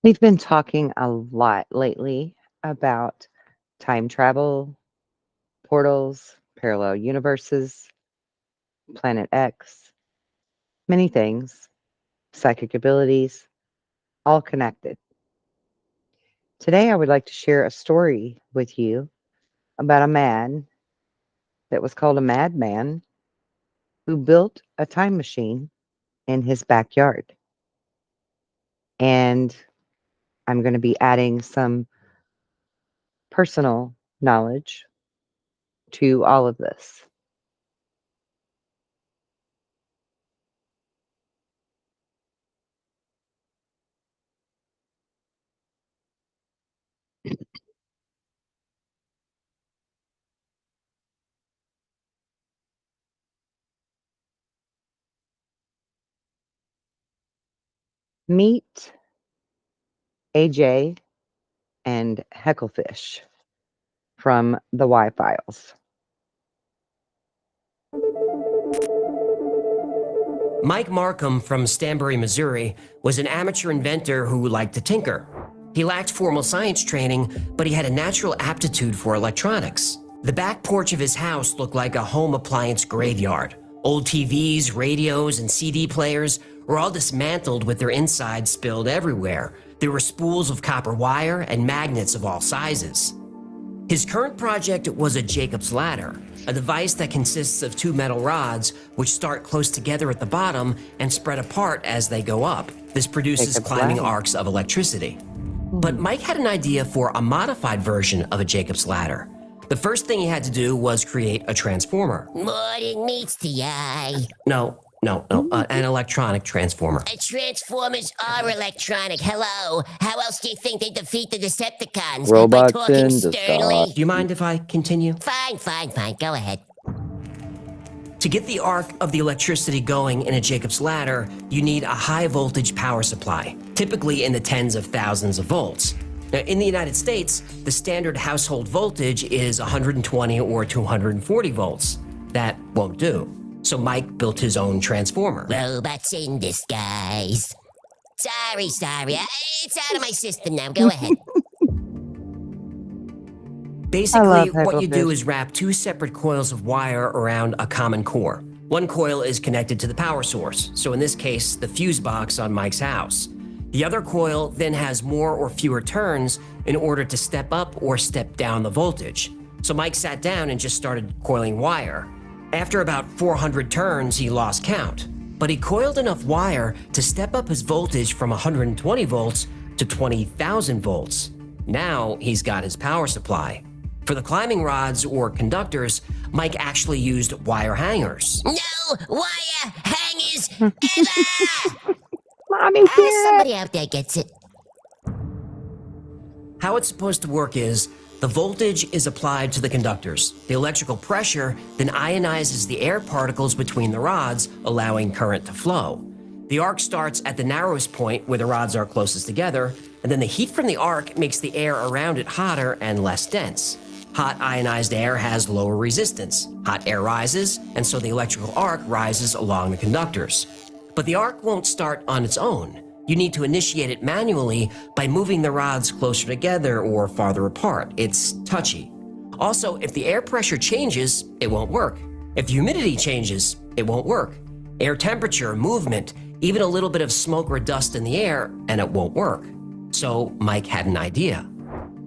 We've been talking a lot lately about time travel, portals, parallel universes, Planet X, many things, psychic abilities, all connected. Today, I would like to share a story with you about a man that was called a madman who built a time machine in his backyard. And I'm going to be adding some personal knowledge to all of this. Meet AJ and Hecklefish from the Y Files. Mike Markham from Stanbury, Missouri, was an amateur inventor who liked to tinker. He lacked formal science training, but he had a natural aptitude for electronics. The back porch of his house looked like a home appliance graveyard. Old TVs, radios, and CD players were all dismantled with their insides spilled everywhere. There were spools of copper wire and magnets of all sizes. His current project was a Jacob's ladder, a device that consists of two metal rods which start close together at the bottom and spread apart as they go up. This produces Jacob's climbing ladder. arcs of electricity. But Mike had an idea for a modified version of a Jacob's ladder. The first thing he had to do was create a transformer. More than meets the eye. No, an electronic transformer. Transformers are electronic. Hello. How else do you think they defeat the Decepticons? Robots By talking in sternly? Do you mind if I continue? Fine. Go ahead. To get the arc of the electricity going in a Jacob's ladder, you need a high voltage power supply, typically in the tens of thousands of volts. Now, in the United States, the standard household voltage is 120 or 240 volts. That won't do. So Mike built his own transformer. Robots in disguise. Sorry. It's out of my system now. Go ahead. Basically, love what you do Hecklefish. is wrap two separate coils of wire around a common core. One coil is connected to the power source, so in this case, the fuse box on Mike's house. The other coil then has more or fewer turns in order to step up or step down the voltage. So Mike sat down and just started coiling wire. After about 400 turns, he lost count, but he coiled enough wire to step up his voltage from 120 volts to 20,000 volts. Now he's got his power supply. For the climbing rods or conductors, Mike actually used wire hangers. No wire hangers ever! Mommy, Somebody out there gets it. How it's supposed to work is, the voltage is applied to the conductors. The electrical pressure then ionizes the air particles between the rods, allowing current to flow. The arc starts at the narrowest point where the rods are closest together, and then the heat from the arc makes the air around it hotter and less dense. Hot ionized air has lower resistance. Hot air rises, and so the electrical arc rises along the conductors. But the arc won't start on its own. You need to initiate it manually by moving the rods closer together or farther apart. It's touchy. Also, if the air pressure changes, it won't work. If the humidity changes, it won't work. Air temperature, movement, even a little bit of smoke or dust in the air, and it won't work. So Mike had an idea.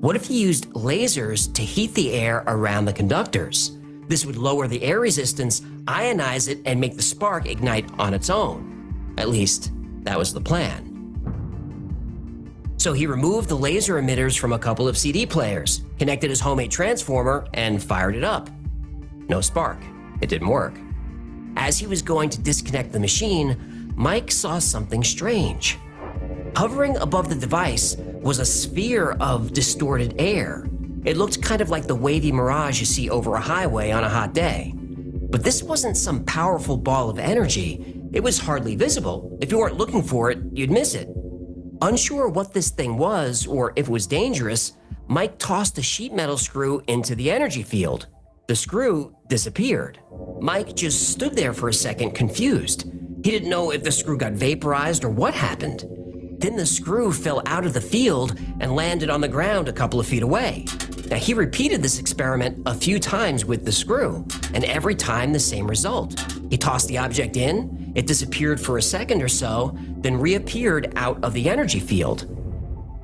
What if he used lasers to heat the air around the conductors? This would lower the air resistance, ionize it, and make the spark ignite on its own. At least, that was the plan. So he removed the laser emitters from a couple of CD players, connected his homemade transformer, and fired it up. No spark. It didn't work. As he was going to disconnect the machine, Mike saw something strange. Hovering above the device was a sphere of distorted air. It looked kind of like the wavy mirage you see over a highway on a hot day. But this wasn't some powerful ball of energy. It was hardly visible. If you weren't looking for it, you'd miss it. Unsure what this thing was or if it was dangerous, Mike tossed a sheet metal screw into the energy field. The screw disappeared. Mike just stood there for a second, confused. He didn't know if the screw got vaporized or what happened. Then the screw fell out of the field and landed on the ground a couple of feet away. Now, he repeated this experiment a few times with the screw, and every time the same result. He tossed the object in, it disappeared for a second or so, then reappeared out of the energy field.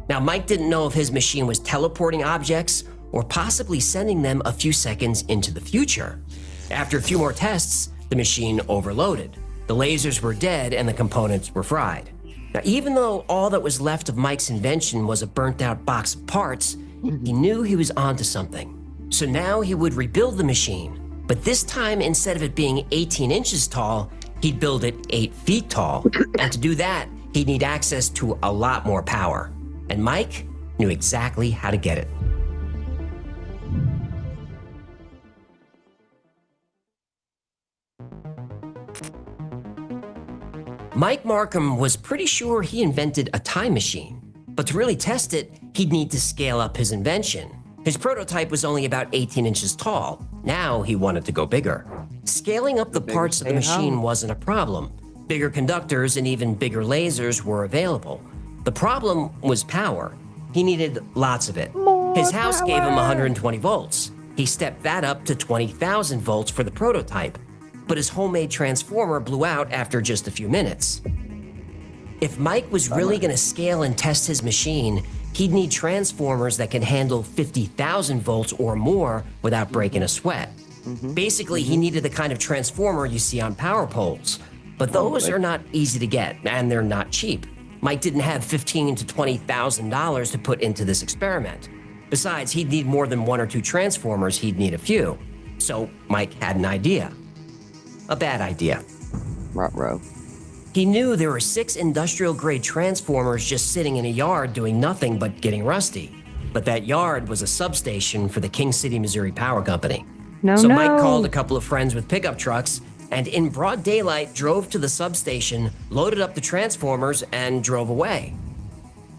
Now, Mike didn't know if his machine was teleporting objects or possibly sending them a few seconds into the future. After a few more tests, the machine overloaded. The lasers were dead and the components were fried. Now, even though all that was left of Mike's invention was a burnt-out box of parts, he knew he was onto something. So now he would rebuild the machine, but this time, instead of it being 18 inches tall, he'd build it 8 feet tall. And to do that, he'd need access to a lot more power. And Mike knew exactly how to get it. Mike Markham was pretty sure he invented a time machine, but to really test it, he'd need to scale up his invention. His prototype was only about 18 inches tall. Now he wanted to go bigger. Scaling up the parts of the machine wasn't a problem. Bigger conductors and even bigger lasers were available. The problem was power. He needed lots of it. His house gave him 120 volts. He stepped that up to 20,000 volts for the prototype, but his homemade transformer blew out after just a few minutes. If Mike was really going to scale and test his machine, he'd need transformers that can handle 50,000 volts or more without breaking a sweat. Basically, he needed the kind of transformer you see on power poles, but those are not easy to get, and they're not cheap. Mike didn't have $15,000 to $20,000 to put into this experiment. Besides, he'd need more than 1 or 2 transformers, he'd need a few. So Mike had an idea. A bad idea. Ruh-roh. He knew there were 6 industrial-grade transformers just sitting in a yard doing nothing but getting rusty. But that yard was a substation for the King City, Missouri Power Company. So Mike called a couple of friends with pickup trucks and in broad daylight drove to the substation, loaded up the transformers, and drove away.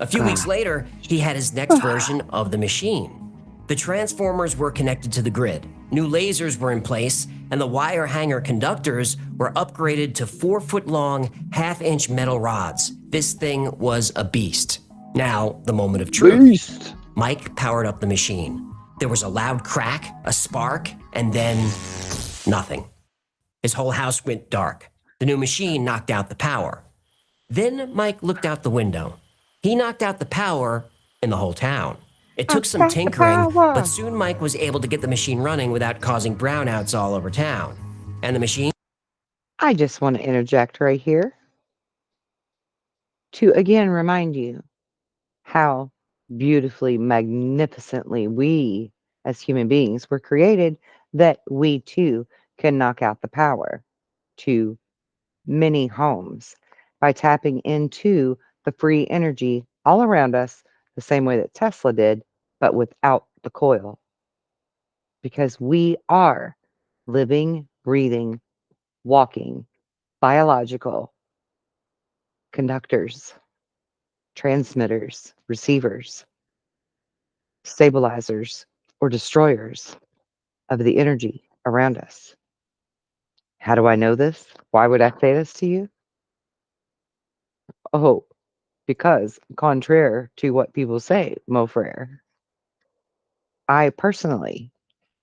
A few weeks later, he had his next version of the machine. The transformers were connected to the grid, new lasers were in place, and the wire hanger conductors were upgraded to 4-foot-long, half-inch metal rods. This thing was a beast. Now, the moment of truth. Mike powered up the machine. There was a loud crack, a spark, and then nothing. His whole house went dark. The new machine knocked out the power. Then Mike looked out the window. He knocked out the power in the whole town. It took some tinkering, but soon Mike was able to get the machine running without causing brownouts all over town. And the machine? I just want to interject right here to again remind you how beautifully, magnificently we as human beings were created, that we too can knock out the power to many homes by tapping into the free energy all around us, the same way that Tesla did, but without the coil. Because we are living, breathing, walking, biological conductors, transmitters, receivers, stabilizers, or destroyers of the energy around us. How do I know this? Why would I say this to you? Oh, because contrary to what people say, Mo Frere, I personally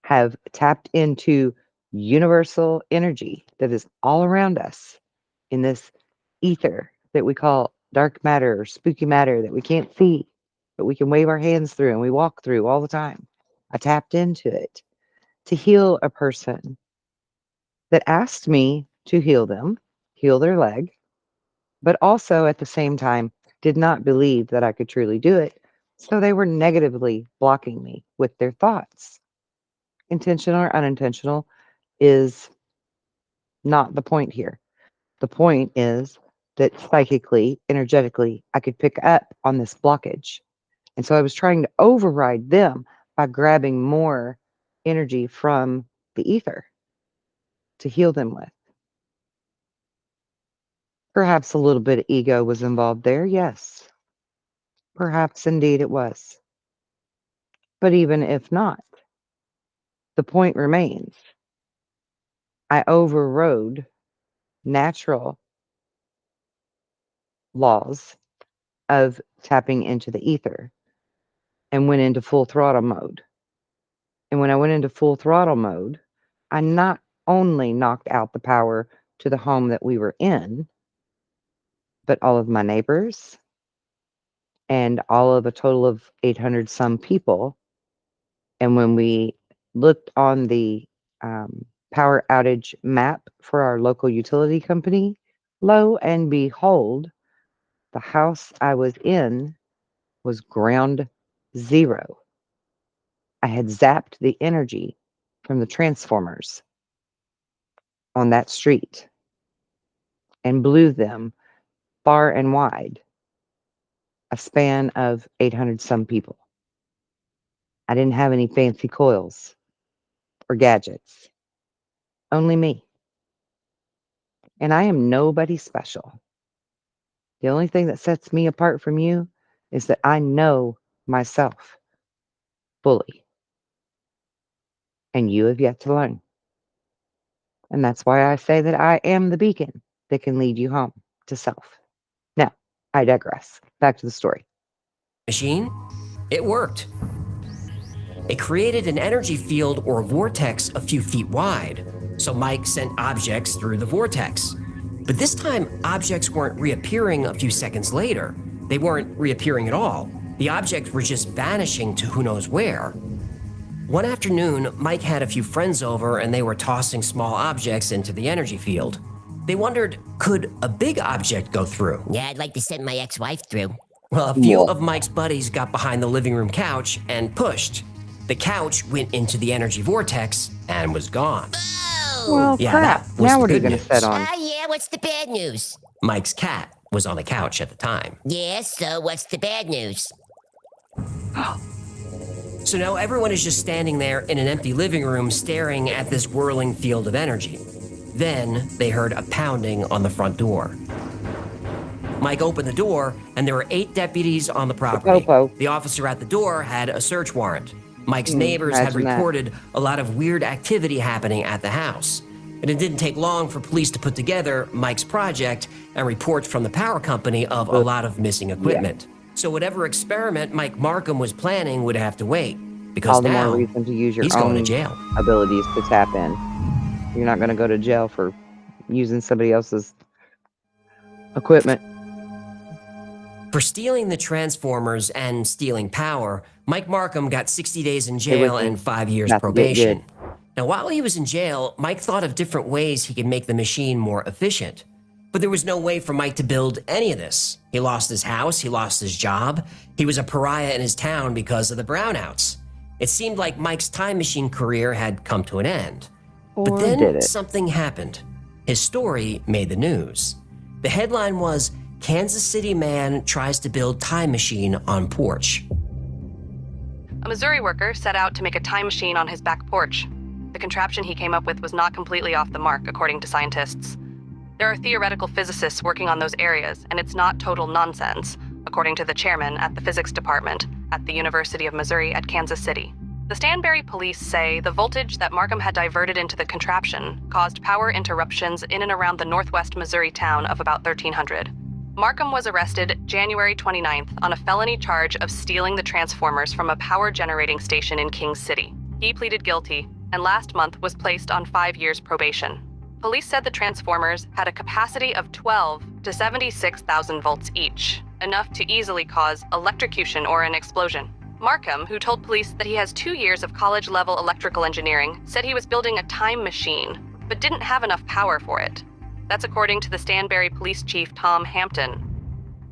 have tapped into universal energy that is all around us in this ether that we call dark matter or spooky matter that we can't see, but we can wave our hands through and we walk through all the time. I tapped into it to heal a person that asked me to heal them, heal their leg, but also at the same time did not believe that I could truly do it. So they were negatively blocking me with their thoughts. Intentional or unintentional is not the point here. The point is that psychically, energetically, I could pick up on this blockage. And so I was trying to override them by grabbing more energy from the ether to heal them with. Perhaps a little bit of ego was involved there, yes. Perhaps indeed it was. But even if not, the point remains. I overrode natural laws of tapping into the ether and went into full throttle mode. And when I went into full throttle mode, I not only knocked out the power to the home that we were in, but all of my neighbors and all of a total of 800 some people. And when we looked on the power outage map for our local utility company, lo and behold, the house I was in was ground zero. I had zapped the energy from the transformers on that street and blew them far and wide, a span of 800 some people. I didn't have any fancy coils or gadgets, only me. And I am nobody special. The only thing that sets me apart from you is that I know myself fully, and you have yet to learn. And that's why I say that I am the beacon that can lead you home to self. Now, I digress. Back to the story. Machine? It worked. It created an energy field or vortex a few feet wide, so Mike sent objects through the vortex. But this time, objects weren't reappearing a few seconds later. They weren't reappearing at all. The objects were just vanishing to who knows where. One afternoon, Mike had a few friends over and they were tossing small objects into the energy field. They wondered, could a big object go through? Yeah, I'd like to send my ex-wife through. Well, a few of Mike's buddies got behind the living room couch and pushed. The couch went into the energy vortex and was gone. Oh! Well, Yeah, crap. that was Now the what are you good going to news. set on? Yeah, what's the bad news? Mike's cat was on the couch at the time. Yeah, so what's the bad news? So now everyone is just standing there in an empty living room staring at this whirling field of energy. Then they heard a pounding on the front door. Mike opened the door, and there were 8 deputies on the property. popo. The officer at the door had a search warrant. Mike's neighbors had imagine that. reported a lot of weird activity happening at the house. And it didn't take long for police to put together Mike's project and reports from the power company of a lot of missing equipment. So whatever experiment Mike Markham was planning would have to wait, because All the now more reason to use your he's going to own jail. abilities to tap in. You're not going to go to jail for using somebody else's equipment. For stealing the transformers and stealing power, Mike Markham got 60 days in jail and 5 years Not to get probation. good. Now, while he was in jail, Mike thought of different ways he could make the machine more efficient. But there was no way for Mike to build any of this. He lost his house, he lost his job, he was a pariah in his town because of the brownouts. It seemed like Mike's time machine career had come to an end. But Or then did it? something happened. His story made the news. The headline was, Kansas City man tries to build time machine on porch. A Missouri worker set out to make a time machine on his back porch. The contraption he came up with was not completely off the mark, according to scientists. There are theoretical physicists working on those areas, and it's not total nonsense, according to the chairman at the physics department at the University of Missouri at Kansas City. The Stanberry police say the voltage that Markham had diverted into the contraption caused power interruptions in and around the northwest Missouri town of about 1,300. Markham was arrested January 29th on a felony charge of stealing the transformers from a power generating station in Kings City. He pleaded guilty, and last month was placed on 5 years probation. Police said the transformers had a capacity of 12 to 76,000 volts each, enough to easily cause electrocution or an explosion. Markham, who told police that he has 2 years of college-level electrical engineering, said he was building a time machine, but didn't have enough power for it. That's according to the Stanberry Police Chief Tom Hampton.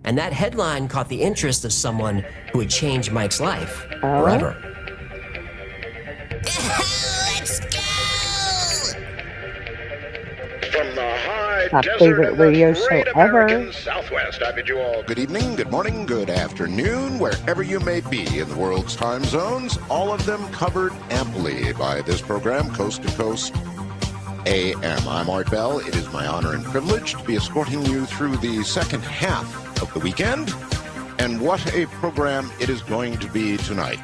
And that headline caught the interest of someone who would change Mike's life Oh. forever. Let's go! From the high My desert favorite of the radio great show ever. American Southwest, I bid you all Good evening, good morning, good afternoon, wherever you may be in the world's time zones, all of them covered amply by this program, Coast to Coast AM. I'm Art Bell. It is my honor and privilege to be escorting you through the second half of the weekend. And what a program it is going to be tonight.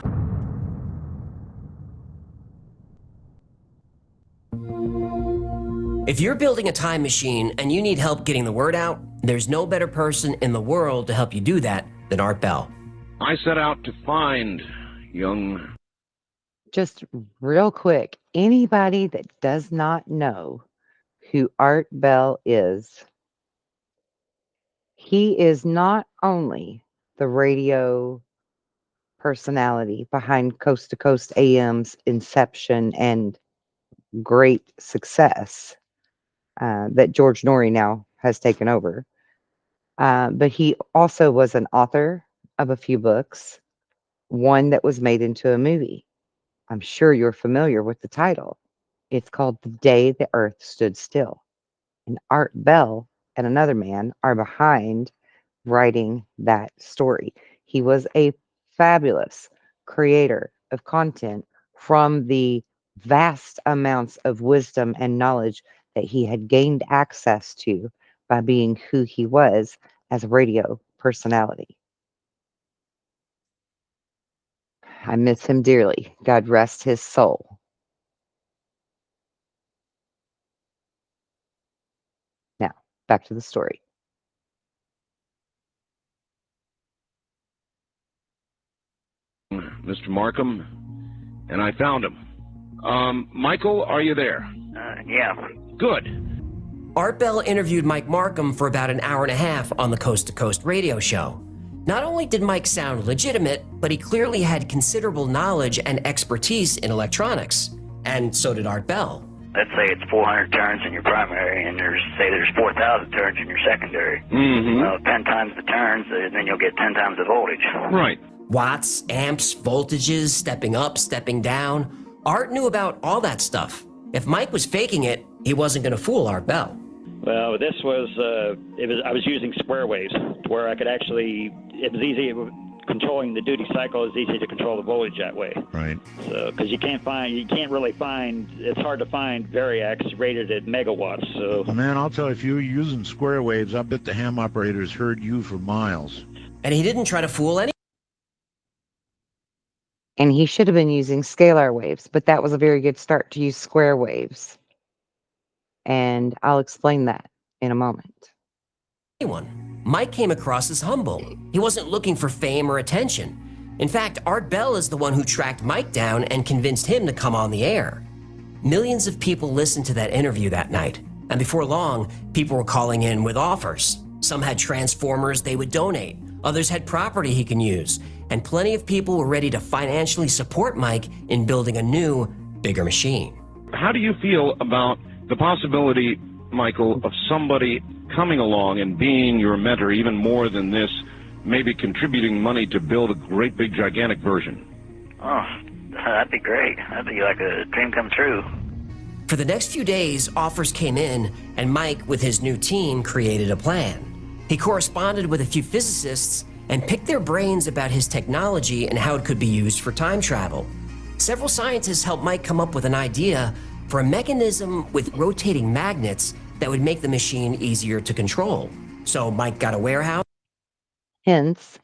If you're building a time machine and you need help getting the word out, there's no better person in the world to help you do that than Art Bell. I set out to find young... Just real quick, anybody that does not know who Art Bell is, he is not only the radio personality behind Coast to Coast AM's inception and great success that George Norrie now has taken over, but he also was an author of a few books, one that was made into a movie. I'm sure you're familiar with the title. It's called The Day the Earth Stood Still. And Art Bell and another man are behind writing that story. He was a fabulous creator of content from the vast amounts of wisdom and knowledge that he had gained access to by being who he was as a radio personality. I miss him dearly. God rest his soul. Now, back to the story. Mr. Markham, and I found him. Michael, are you there? Yeah. Good. Art Bell interviewed Mike Markham for about an hour and a half on the Coast to Coast radio show. Not only did Mike sound legitimate, but he clearly had considerable knowledge and expertise in electronics. And so did Art Bell. Let's say it's 400 turns in your primary, and there's 4,000 turns in your secondary. Mm-hmm. Well, 10 times the turns, then you'll get 10 times the voltage. Right. Watts, amps, voltages, stepping up, stepping down. Art knew about all that stuff. If Mike was faking it, he wasn't going to fool Art Bell. Well, this was, I was using square waves to where I could actually, it was easy, controlling the duty cycle is easy to control the voltage that way. Right. So, because you can't really find, it's hard to find variacs rated at megawatts, so. Well, man, I'll tell you, if you were using square waves, I bet the ham operators heard you for miles. And he didn't try to fool anyone. And he should have been using scalar waves, but that was a very good start to use square waves. And I'll explain that in a moment. Mike came across as humble. He wasn't looking for fame or attention. In fact, Art Bell is the one who tracked Mike down and convinced him to come on the air. Millions of people listened to that interview that night, and before long, people were calling in with offers. Some had transformers they would donate, others had property he can use, and plenty of people were ready to financially support Mike in building a new, bigger machine. How do you feel about the possibility, Michael, of somebody coming along and being your mentor even more than this, maybe contributing money to build a great big gigantic version? Oh, that'd be great. That'd be like a dream come true. For the next few days, offers came in, and Mike, with his new team, created a plan. He corresponded with a few physicists and picked their brains about his technology and how it could be used for time travel. Several scientists helped Mike come up with an idea for a mechanism with rotating magnets that would make the machine easier to control. So Mike got a warehouse. Hence,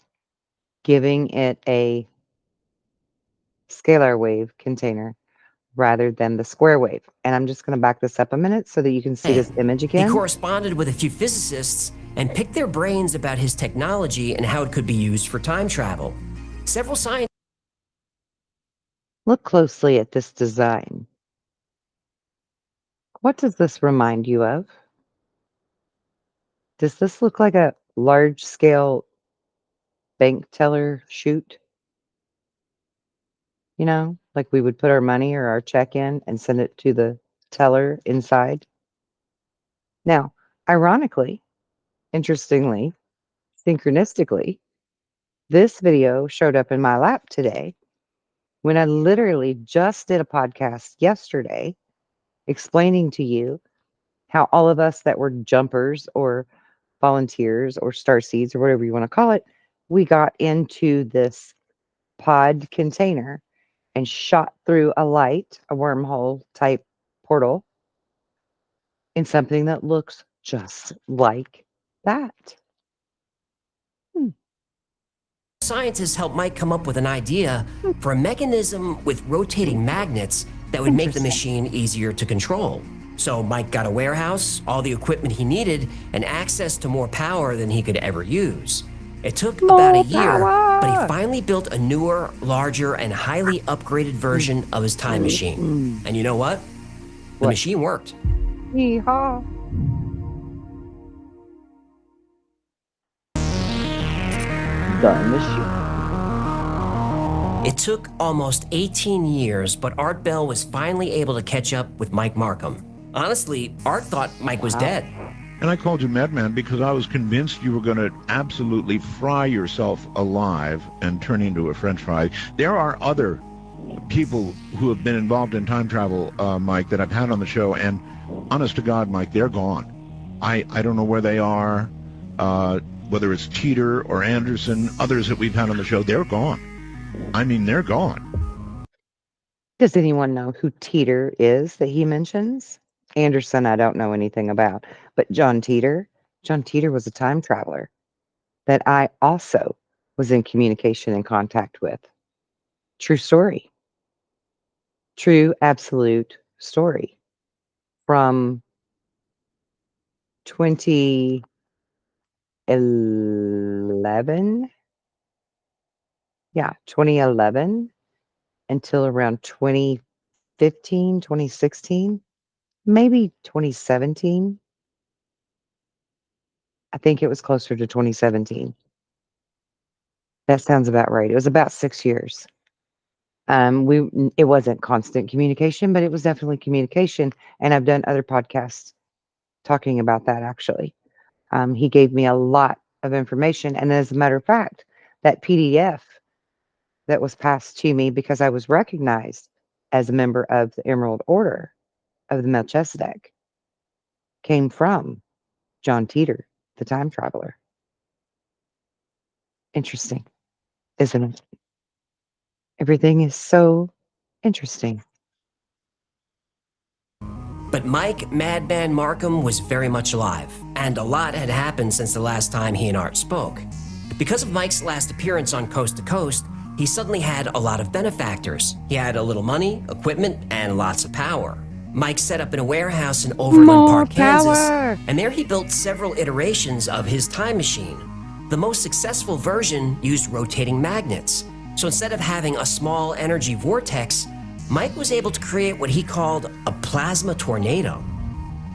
giving it a scalar wave container rather than the square wave. And I'm just going to back this up a minute so that you can see this image again. He corresponded with a few physicists and picked their brains about his technology and how it could be used for time travel. Several scientists. Look closely at this design. What does this remind you of? Does this look like a large-scale bank teller chute? You know, like we would put our money or our check in and send it to the teller inside? Now, ironically, interestingly, synchronistically, this video showed up in my lap today when I literally just did a podcast yesterday explaining to you how all of us that were jumpers or volunteers or starseeds or whatever you want to call it, we got into this pod container and shot through a light, a wormhole type portal, in something that looks just like that. Scientists helped Mike come up with an idea for a mechanism with rotating magnets that would make the machine easier to control. So Mike got a warehouse, all the equipment he needed, and access to more power than he could ever use. It took about a More year, but he power! finally built a newer, larger, and highly upgraded version of his time machine. And you know what? The What? machine worked. Yeehaw. The machine. It took almost 18 years, but Art Bell was finally able to catch up with Mike Markham. Honestly, Art thought Mike was dead. And I called you madman because I was convinced you were going to absolutely fry yourself alive and turn into a French fry. There are other people who have been involved in time travel, Mike, that I've had on the show, and honest to God, Mike, they're gone. I don't know where they are, whether it's Teeter or Anderson, others that we've had on the show, they're gone. I mean, they're gone. Does anyone know who Teeter is that he mentions? Anderson, I don't know anything about. But John Teeter was a time traveler that I also was in communication and contact with. True story. True, absolute story. From 2011. Yeah, 2011 until around 2015, 2016, maybe 2017. I think it was closer to 2017. That sounds about right. It was about 6 years. It wasn't constant communication, but it was definitely communication, and I've done other podcasts talking about that actually. He gave me a lot of information, and as a matter of fact, that PDF that was passed to me because I was recognized as a member of the Emerald Order of the Melchizedek came from John Teeter, the time traveler. Interesting, isn't it? Everything is so interesting. But Mike Madman Markham was very much alive, and a lot had happened since the last time he and Art spoke. Because of Mike's last appearance on Coast to Coast, he suddenly had a lot of benefactors. He had a little money, equipment, and lots of power. Mike set up in a warehouse in Overland More Park, Kansas, power! and there he built several iterations of his time machine. The most successful version used rotating magnets. So instead of having a small energy vortex, Mike was able to create what he called a plasma tornado.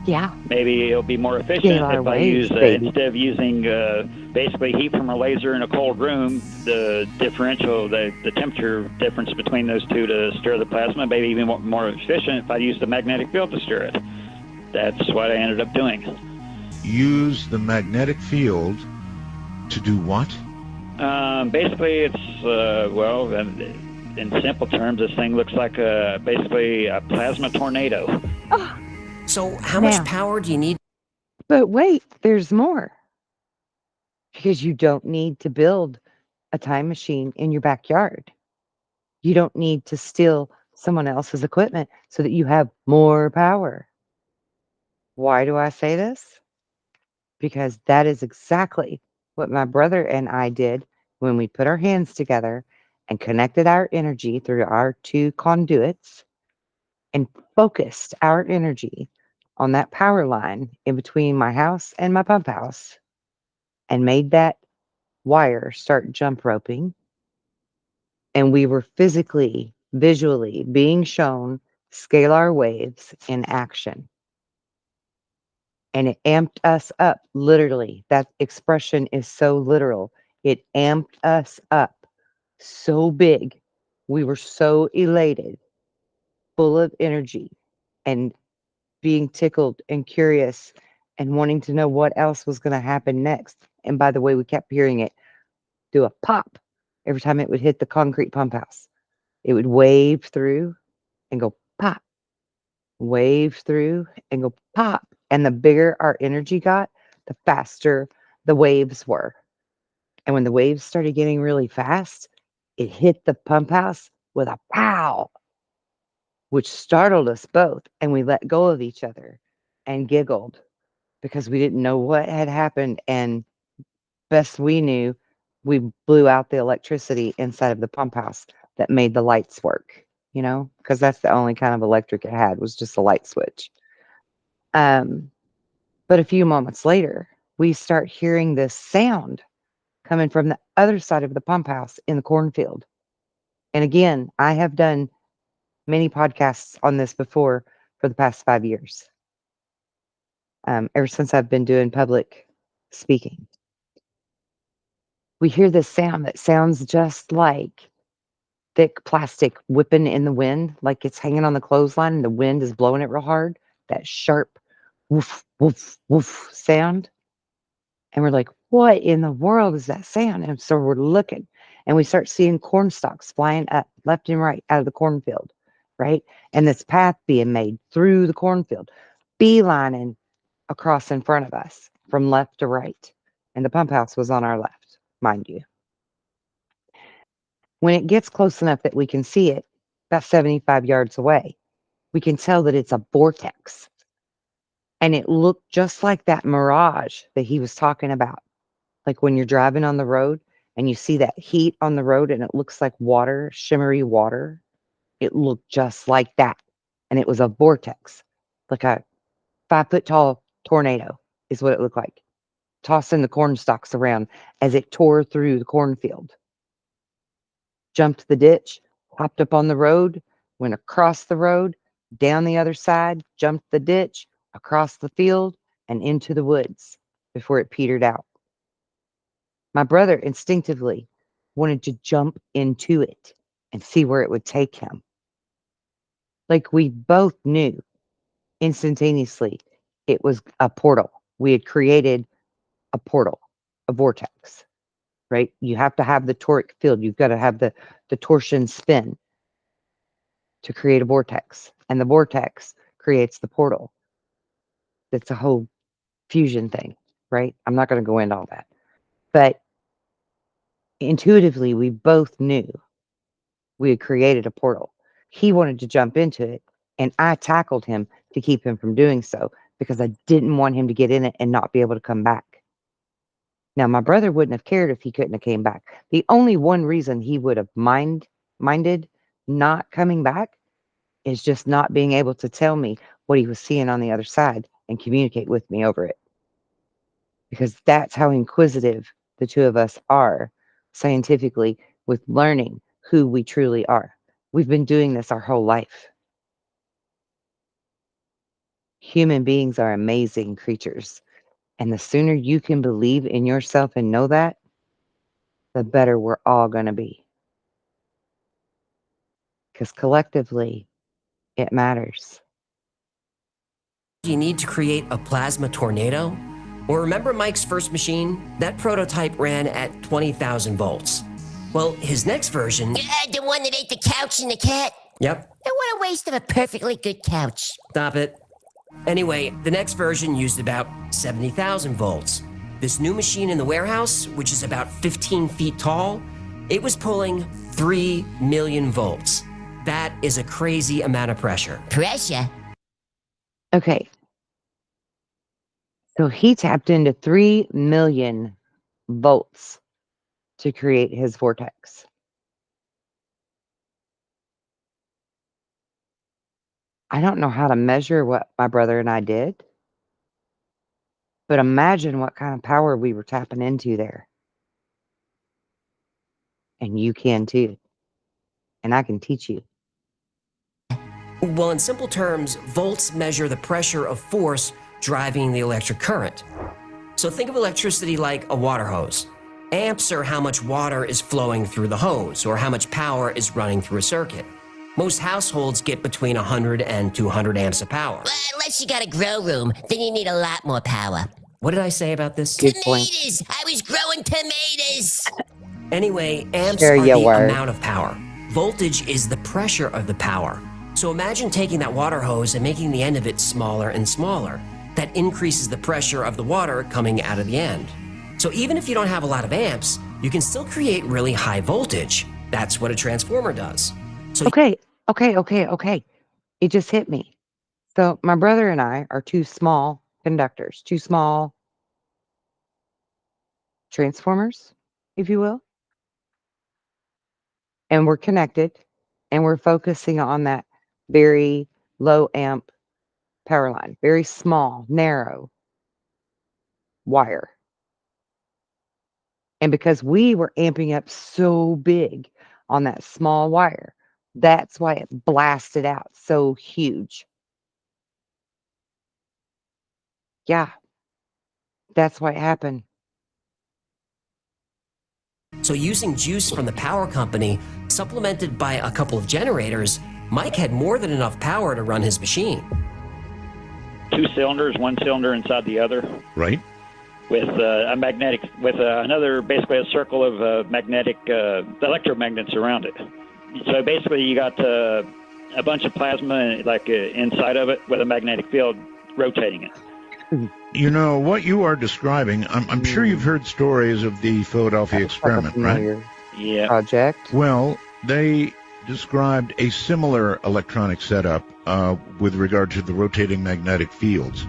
Yeah. Maybe it'll be more efficient Scalar if I waves, use, baby. instead of using basically heat from a laser in a cold room, the differential, the temperature difference between those two to stir the plasma, maybe even more efficient if I use the magnetic field to stir it. That's what I ended up doing. Use the magnetic field to do what? Basically, it's, well, in simple terms, this thing looks like basically a plasma tornado. So how Now. much power do you need? But wait, there's more. Because you don't need to build a time machine in your backyard. You don't need to steal someone else's equipment so that you have more power. Why do I say this? Because that is exactly what my brother and I did when we put our hands together and connected our energy through our two conduits and focused our energy on that power line in between my house and my pump house and made that wire start jump roping. And we were physically, visually being shown scalar waves in action. And it amped us up, literally. That expression is so literal. It amped us up so big. We were so elated, full of energy, and being tickled and curious and wanting to know what else was going to happen next. And by the way, we kept hearing it do a pop every time it would hit the concrete pump house. It would wave through and go pop, wave through and go pop. And the bigger our energy got, the faster the waves were. And when the waves started getting really fast, it hit the pump house with a pow, which startled us both. And we let go of each other and giggled because we didn't know what had happened. And best we knew, we blew out the electricity inside of the pump house that made the lights work, because that's the only kind of electric it had was just a light switch. But a few moments later, we start hearing this sound coming from the other side of the pump house in the cornfield. And again, I have done many podcasts on this before for the past 5 years, ever since I've been doing public speaking. We hear this sound that sounds just like thick plastic whipping in the wind, like it's hanging on the clothesline and the wind is blowing it real hard. That sharp woof, woof, woof sound. And we're like, what in the world is that sound? And so we're looking and we start seeing corn stalks flying up left and right out of the cornfield, right? And this path being made through the cornfield, beelining across in front of us from left to right. And the pump house was on our left, mind you. When it gets close enough that we can see it, about 75 yards away, we can tell that it's a vortex. And it looked just like that mirage that he was talking about. Like when you're driving on the road and you see that heat on the road and it looks like water, shimmery water. It looked just like that. And it was a vortex, like a 5-foot tall tornado is what it looked like, tossing the corn stalks around as it tore through the cornfield. Jumped the ditch, hopped up on the road, went across the road, down the other side, jumped the ditch, across the field, and into the woods before it petered out. My brother instinctively wanted to jump into it and see where it would take him. Like we both knew instantaneously it was a portal. We had created a portal, a vortex, right? You have to have the toric field. You've got to have the torsion spin to create a vortex. And the vortex creates the portal. It's a whole fusion thing, right? I'm not going to go into all that. But intuitively, we both knew we had created a portal. He wanted to jump into it, and I tackled him to keep him from doing so because I didn't want him to get in it and not be able to come back. Now, my brother wouldn't have cared if he couldn't have came back. The only one reason he would have minded not coming back is just not being able to tell me what he was seeing on the other side and communicate with me over it. Because that's how inquisitive the two of us are scientifically with learning who we truly are. We've been doing this our whole life. Human beings are amazing creatures. And the sooner you can believe in yourself and know that, the better we're all going to be. Because collectively, it matters. Do you need to create a plasma tornado? Or remember Mike's first machine? That prototype ran at 20,000 volts. Well, his next version... The one that ate the couch and the cat? Yep. And what a waste of a perfectly good couch. Stop it. Anyway, the next version used about 70,000 volts. This new machine in the warehouse, which is about 15 feet tall, it was pulling 3 million volts. That is a crazy amount of pressure. Pressure? Okay. So he tapped into 3 million volts to create his vortex. I don't know how to measure what my brother and I did, but imagine what kind of power we were tapping into there. And you can too. And I can teach you. Well, in simple terms, volts measure the pressure of force driving the electric current. So think of electricity like a water hose. Amps are how much water is flowing through the hose, or how much power is running through a circuit. Most households get between 100 and 200 amps of power. Well, unless you got a grow room, then you need a lot more power. What did I say about this? Good point. Tomatoes! I was growing tomatoes! Anyway, amps Sure are you the were. amount of power. Voltage is the pressure of the power. So imagine taking that water hose and making the end of it smaller and smaller. That increases the pressure of the water coming out of the end. So even if you don't have a lot of amps, you can still create really high voltage. That's what a transformer does. So Okay. It just hit me. So my brother and I are two small conductors, two small transformers, if you will. And we're connected and we're focusing on that very low amp power line, very small, narrow wire. And because we were amping up so big on that small wire, that's why it blasted out so huge. Yeah, that's why it happened. So using juice from the power company, supplemented by a couple of generators, Mike had more than enough power to run his machine. 2 cylinders, 1 cylinder inside the other. Right? With a magnetic, with another, basically a circle of magnetic electromagnets around it. So basically, you got a bunch of plasma like inside of it with a magnetic field rotating it. You know, what you are describing, I'm sure you've heard stories of the Philadelphia experiment, right? Yeah. Project. Well, they described a similar electronic setup with regard to the rotating magnetic fields.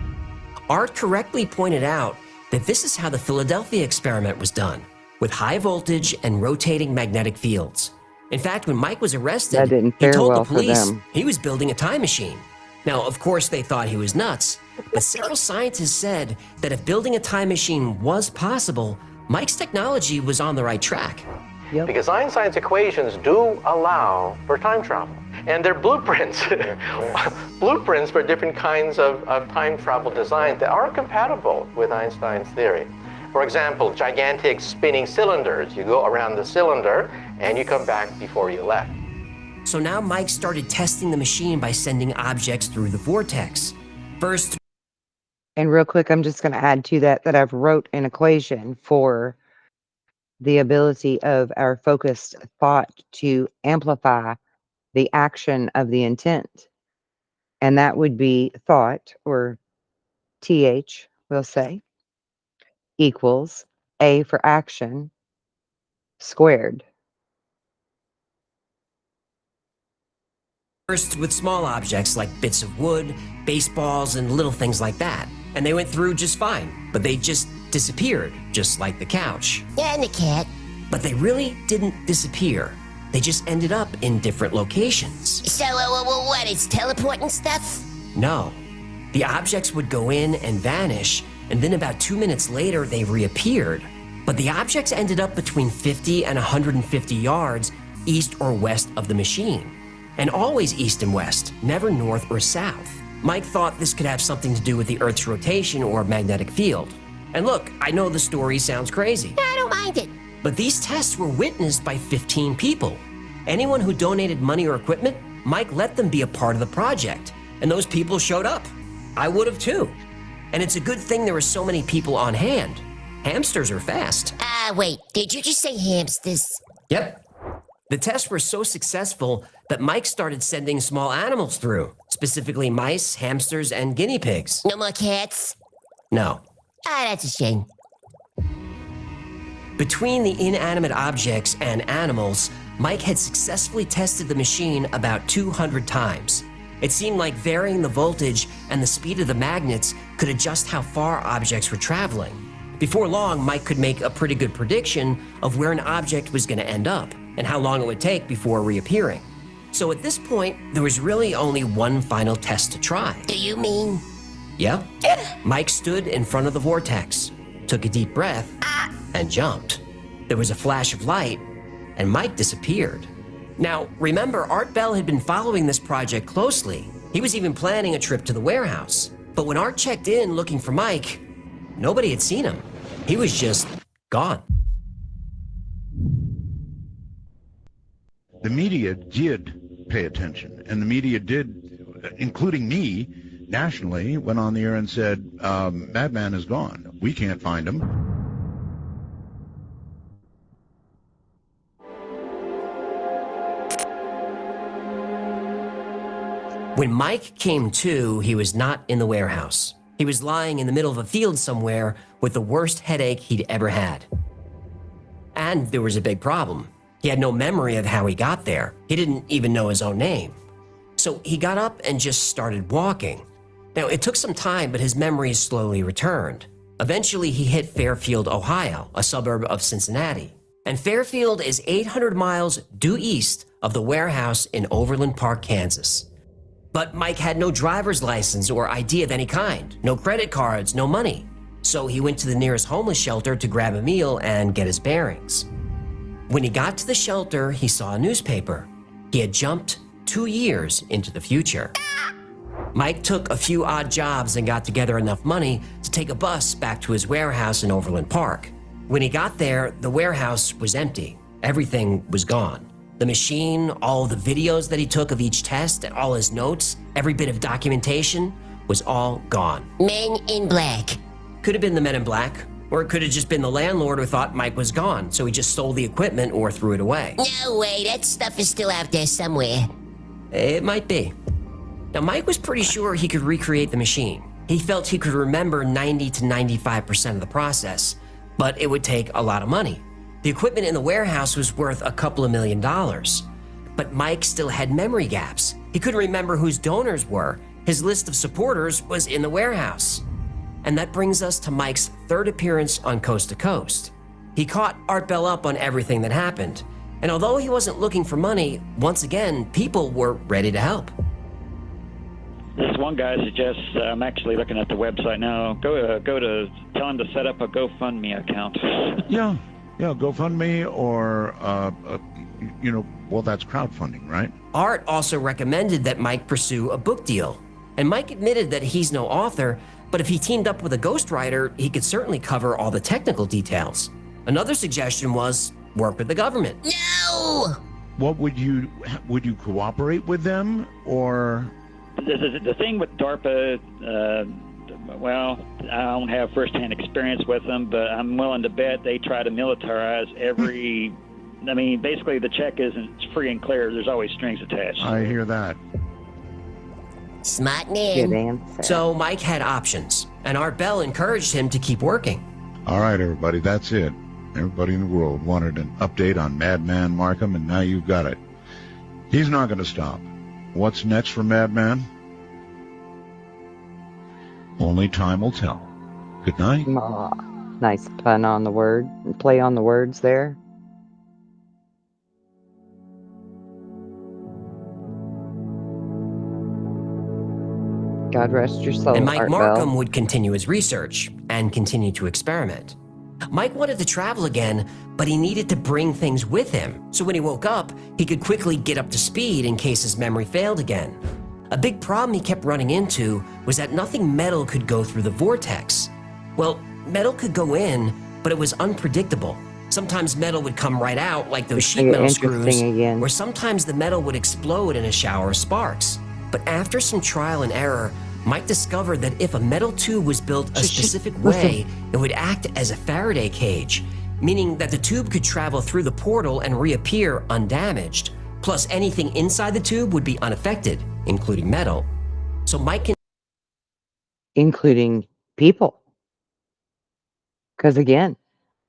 Art correctly pointed out that this is how the Philadelphia experiment was done, with high voltage and rotating magnetic fields. In fact, when Mike was arrested, That didn't he fare told well the for police them. he was building a time machine. Now, of course, they thought he was nuts, but several scientists said that if building a time machine was possible, Mike's technology was on the right track. Because Einstein's equations do allow for time travel. And they're blueprints, blueprints for different kinds of time travel designs that are compatible with Einstein's theory. For example, gigantic spinning cylinders. You go around the cylinder and you come back before you left. So now Mike started testing the machine by sending objects through the vortex. First, And real quick, I'm just going to add to that I've wrote an equation for the ability of our focused thought to amplify the action of the intent. And that would be thought, or TH, we'll say, equals A for action squared. First with small objects like bits of wood, baseballs, and little things like that. And they went through just fine, but they just disappeared, just like the couch. And the cat. But they really didn't disappear. They just ended up in different locations. So, what, it's teleporting stuff? No. The objects would go in and vanish, and then about 2 minutes later, they reappeared. But the objects ended up between 50 and 150 yards east or west of the machine. And always east and west, never north or south. Mike thought this could have something to do with the Earth's rotation or magnetic field. And look, I know the story sounds crazy. I don't mind it. But these tests were witnessed by 15 people. Anyone who donated money or equipment, Mike let them be a part of the project. And those people showed up. I would have too. And it's a good thing there were so many people on hand. Hamsters are fast. Wait, did you just say hamsters? Yep. The tests were so successful that Mike started sending small animals through, specifically mice, hamsters, and guinea pigs. No more cats? No. That's a shame. Between the inanimate objects and animals, Mike had successfully tested the machine about 200 times. It seemed like varying the voltage and the speed of the magnets could adjust how far objects were traveling. Before long, Mike could make a pretty good prediction of where an object was going to end up and how long it would take before reappearing. So at this point, there was really only one final test to try. Do you mean? Yep. Mike stood in front of the vortex, took a deep breath, and jumped. There was a flash of light, and Mike disappeared. Now, remember, Art Bell had been following this project closely. He was even planning a trip to the warehouse. But when Art checked in looking for Mike, nobody had seen him. He was just gone. The media did pay attention, and the media did, including me, nationally, went on the air and said, Madman is gone. We can't find him. When Mike came to, he was not in the warehouse. He was lying in the middle of a field somewhere with the worst headache he'd ever had. And there was a big problem. He had no memory of how he got there. He didn't even know his own name. So he got up and just started walking. Now, it took some time, but his memories slowly returned. Eventually, he hit Fairfield, Ohio, a suburb of Cincinnati. And Fairfield is 800 miles due east of the warehouse in Overland Park, Kansas. But Mike had no driver's license or ID of any kind, no credit cards, no money. So he went to the nearest homeless shelter to grab a meal and get his bearings. When he got to the shelter, he saw a newspaper. He had jumped 2 years into the future. Mike took a few odd jobs and got together enough money to take a bus back to his warehouse in Overland Park. When he got there, the warehouse was empty. Everything was gone. The machine, all the videos that he took of each test, and all his notes, every bit of documentation was all gone. Men in Black. Could have been the Men in Black, or it could have just been the landlord who thought Mike was gone, so he just stole the equipment or threw it away. No way, that stuff is still out there somewhere. It might be. Now, Mike was pretty sure he could recreate the machine. He felt he could remember 90 to 95% of the process, but it would take a lot of money. The equipment in the warehouse was worth a couple of $1 million. But Mike still had memory gaps. He couldn't remember whose donors were. His list of supporters was in the warehouse. And that brings us to Mike's third appearance on Coast to Coast. He caught Art Bell up on everything that happened. And although he wasn't looking for money, once again, people were ready to help. This one guy suggests, I'm actually looking at the website now, go to, tell him to set up a GoFundMe account. Yeah, GoFundMe or, well, that's crowdfunding, right? Art also recommended that Mike pursue a book deal. And Mike admitted that he's no author, but if he teamed up with a ghostwriter, he could certainly cover all the technical details. Another suggestion was work with the government. No! What would you cooperate with them, or? The thing with DARPA, well, I don't have firsthand experience with them, but I'm willing to bet they try to militarize every... I mean, basically the check isn't free and clear. There's always strings attached. I hear that. Smart Good man. answer. So Mike had options, and Art Bell encouraged him to keep working. All right, everybody, that's it. Everybody in the world wanted an update on Madman Markham, and now you've got it. He's not going to stop. What's next for Madman? Only time will tell. Good night. Aw, nice pun on the word, play on the words there. God rest your soul, And Mike Art Markham Bell. would continue his research and continue to experiment. Mike wanted to travel again, but he needed to bring things with him, so when he woke up, he could quickly get up to speed in case his memory failed again. A big problem he kept running into was that nothing metal could go through the vortex. Well, metal could go in, but it was unpredictable. Sometimes metal would come right out like those sheet metal screws, Interesting again. or sometimes the metal would explode in a shower of sparks. But after some trial and error, Mike discovered that if a metal tube was built a specific way, it would act as a Faraday cage, meaning that the tube could travel through the portal and reappear undamaged. Plus, anything inside the tube would be unaffected, including metal. So Mike can Including people. Because again,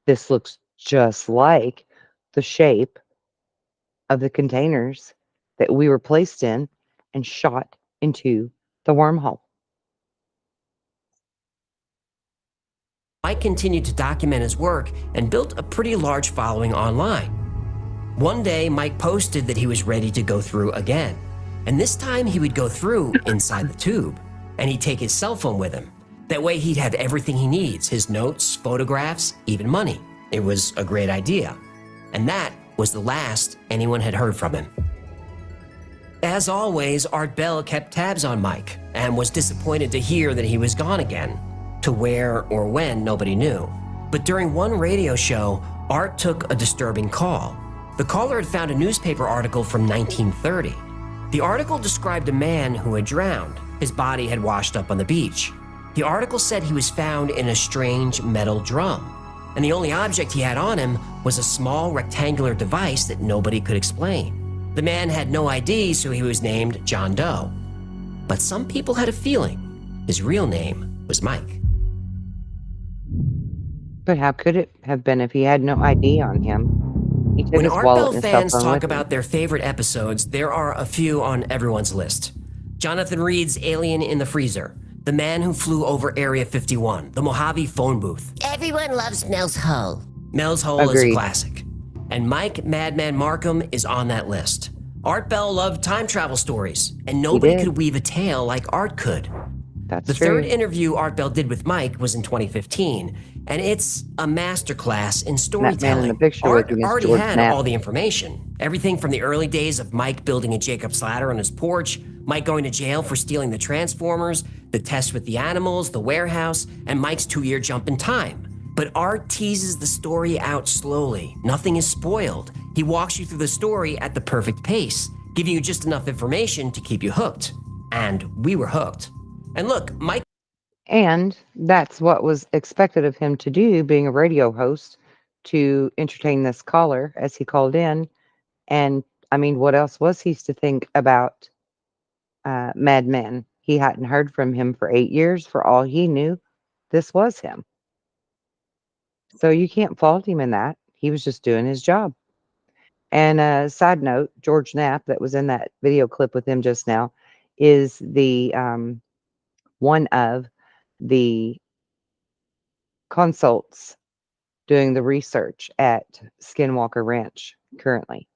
this looks just like the shape of the containers that we were placed in and shot into the wormhole. Mike continued to document his work and built a pretty large following online. One day, Mike posted that he was ready to go through again. And this time he would go through inside the tube, and he'd take his cell phone with him. That way he'd have everything he needs, his notes, photographs, even money. It was a great idea. And that was the last anyone had heard from him. As always, Art Bell kept tabs on Mike and was disappointed to hear that he was gone again. To where or when, nobody knew. But during one radio show, Art took a disturbing call. The caller had found a newspaper article from 1930. The article described a man who had drowned. His body had washed up on the beach. The article said he was found in a strange metal drum, and the only object he had on him was a small rectangular device that nobody could explain. The man had no ID, so he was named John Doe. But some people had a feeling his real name was Mike. But how could it have been if he had no ID on him? He took When his Art wallet Bell and cell fans phone talk with him. about their favorite episodes, there are a few on everyone's list. Jonathan Reed's Alien in the Freezer, The Man Who Flew Over Area 51, The Mojave Phone Booth. Everyone loves Mel's Hole. Mel's Hole is a Agreed. classic. And Mike Madman Markham is on that list. Art Bell loved time travel stories, and nobody did. could weave a tale like Art could. That's The true. third interview Art Bell did with Mike was in 2015, and it's a masterclass in storytelling. That man in the picture Art with him is already George had Knapp. all the information. Everything from the early days of Mike building a Jacob's ladder on his porch, Mike going to jail for stealing the Transformers, the test with the animals, the warehouse, and Mike's 2-year jump in time. But Art teases the story out slowly. Nothing is spoiled. He walks you through the story at the perfect pace, giving you just enough information to keep you hooked. And we were hooked. And look, Mike. And that's what was expected of him to do, being a radio host, to entertain this caller as he called in. And I mean, what else was he to think about Mad Men? He hadn't heard from him for 8 years. For all he knew, this was him. So you can't fault him in that. He was just doing his job. And side note, George Knapp, that was in that video clip with him just now, is the one of the consults doing the research at Skinwalker Ranch currently.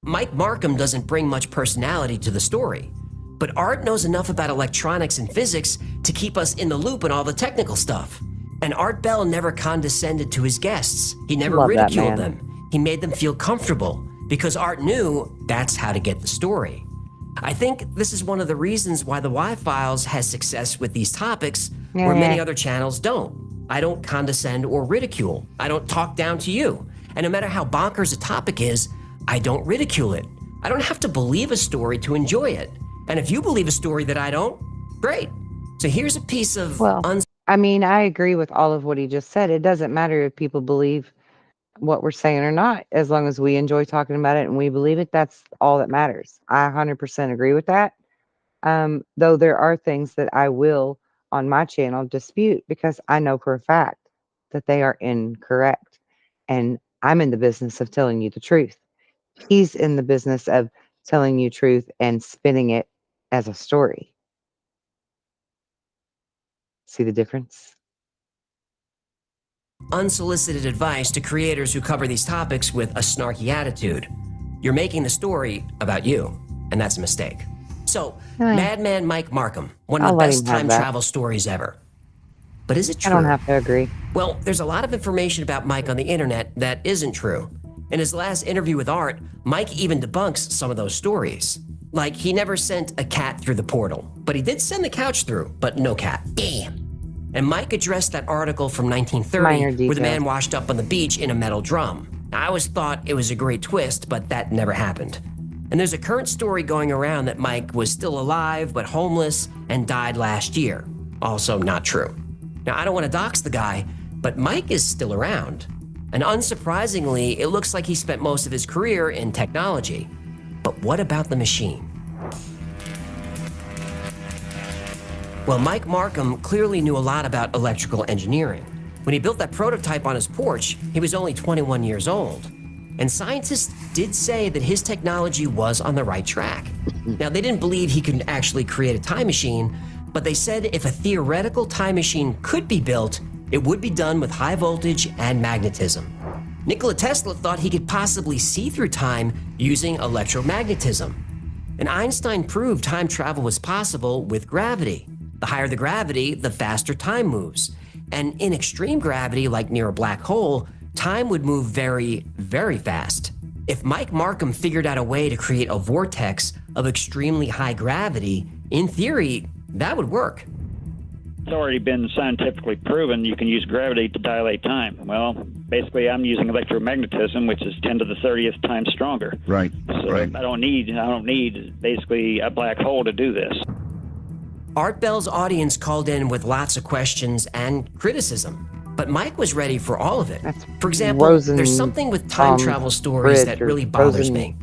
Mike Markham doesn't bring much personality to the story, but Art knows enough about electronics and physics to keep us in the loop and all the technical stuff. And Art Bell never condescended to his guests. He never Love that ridiculed man. them. He made them feel comfortable because Art knew that's how to get the story. I think this is one of the reasons why the Y-Files has success with these topics where many Yeah. other channels don't. I don't condescend or ridicule. I don't talk down to you. And no matter how bonkers a topic is, I don't ridicule it. I don't have to believe a story to enjoy it. And if you believe a story that I don't, great. So here's a piece of I mean, I agree with all of what he just said. It doesn't matter if people believe what we're saying or not, as long as we enjoy talking about it and we believe it, that's all that matters. I 100% agree with that. Though there are things that I will on my channel dispute because I know for a fact that they are incorrect. And I'm in the business of telling you the truth. He's in the business of telling you truth and spinning it as a story. See the difference? unsolicited advice to creators who cover these topics with a snarky attitude. You're making the story about you, and that's a mistake. So, Madman Mike Markham, one of I'll the let best him have time that. travel stories ever. But is it true? I don't have to agree. Well, there's a lot of information about Mike on the internet that isn't true. In his last interview with Art, Mike even debunks some of those stories. Like, he never sent a cat through the portal, but he did send the couch through, but no cat. Damn. And Mike addressed that article from Minor 1930 where the man details. washed up on the beach in a metal drum. Now, I always thought it was a great twist, but that never happened. And there's a current story going around that Mike was still alive but homeless and died last year. Also not true. Now, I don't want to dox the guy, but Mike is still around. And unsurprisingly, it looks like he spent most of his career in technology. But what about the machine? Well, Mike Markham clearly knew a lot about electrical engineering. When he built that prototype on his porch, he was only 21 years old. And scientists did say that his technology was on the right track. Now, they didn't believe he could actually create a time machine, but they said if a theoretical time machine could be built, it would be done with high voltage and magnetism. Nikola Tesla thought he could possibly see through time using electromagnetism. And Einstein proved time travel was possible with gravity. The higher the gravity, the faster time moves. And in extreme gravity, like near a black hole, time would move very, very fast. If Mike Markham figured out a way to create a vortex of extremely high gravity, in theory, that would work. It's already been scientifically proven you can use gravity to dilate time. Well, basically, I'm using electromagnetism, which is 10 to the 30th times stronger. Right. So right. I don't need basically a black hole to do this. Art Bell's audience called in with lots of questions and criticism, but Mike was ready for all of it. That's For example, there's something with time travel stories that really bothers me.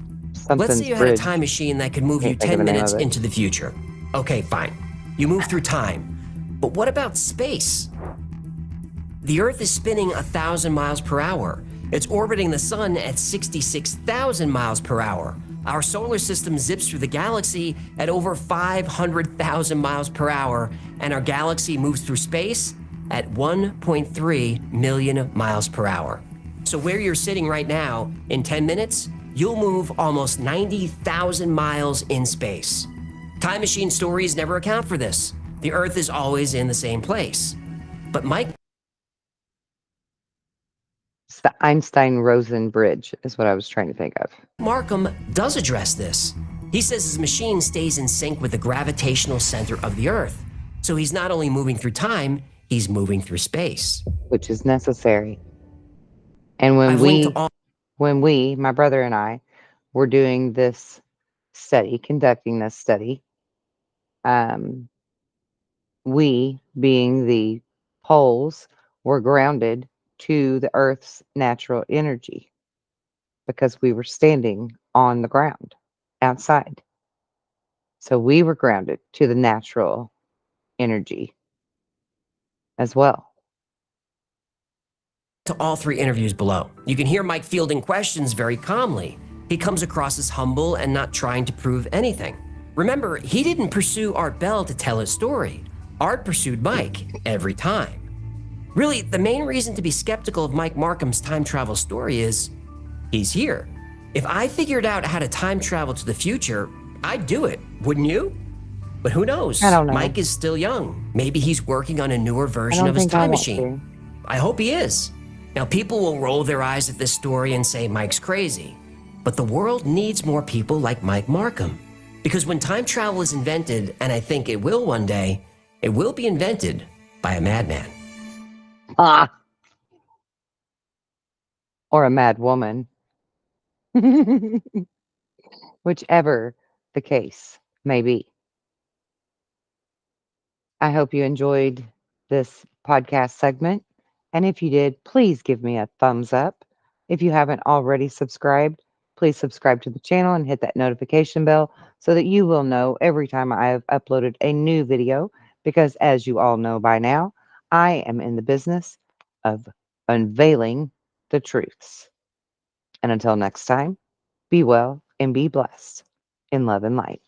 Let's say you had a time machine that could move you Can't think of 10 the name minutes of it. into the future. Okay, fine. You move through time. But what about space? The Earth is spinning 1,000 miles per hour. It's orbiting the sun at 66,000 miles per hour. Our solar system zips through the galaxy at over 500,000 miles per hour, and our galaxy moves through space at 1.3 million miles per hour. So where you're sitting right now, in 10 minutes, you'll move almost 90,000 miles in space. Time machine stories never account for this. The Earth is always in the same place. But Mike It's the Einstein-Rosen bridge is what I was trying to think of. Markham does address this. He says his machine stays in sync with the gravitational center of the Earth. So he's not only moving through time, he's moving through space. Which is necessary. And I've linked to all when we, my brother and I, were doing this study, conducting this study, we, being the poles, were grounded to the Earth's natural energy because we were standing on the ground outside. So we were grounded to the natural energy as well. to all 3 interviews below. You can hear Mike fielding questions very calmly. He comes across as humble and not trying to prove anything. Remember, he didn't pursue Art Bell to tell his story. Art pursued Mike every time. Really, the main reason to be skeptical of Mike Markham's time travel story is he's here. If I figured out how to time travel to the future, I'd do it, wouldn't you? But who knows? I don't know. Mike is still young. Maybe he's working on a newer I version don't of his think I time want machine. to. I hope he is. Now, people will roll their eyes at this story and say Mike's crazy. But the world needs more people like Mike Markham. Because when time travel is invented, and I think it will one day, it will be invented by a madman. Ah. Or a mad woman. Whichever the case may be. I hope you enjoyed this podcast segment. And if you did, please give me a thumbs up. If you haven't already subscribed, please subscribe to the channel and hit that notification bell so that you will know every time I have uploaded a new video. Because as you all know by now, I am in the business of unveiling the truths. And until next time, be well and be blessed in love and light.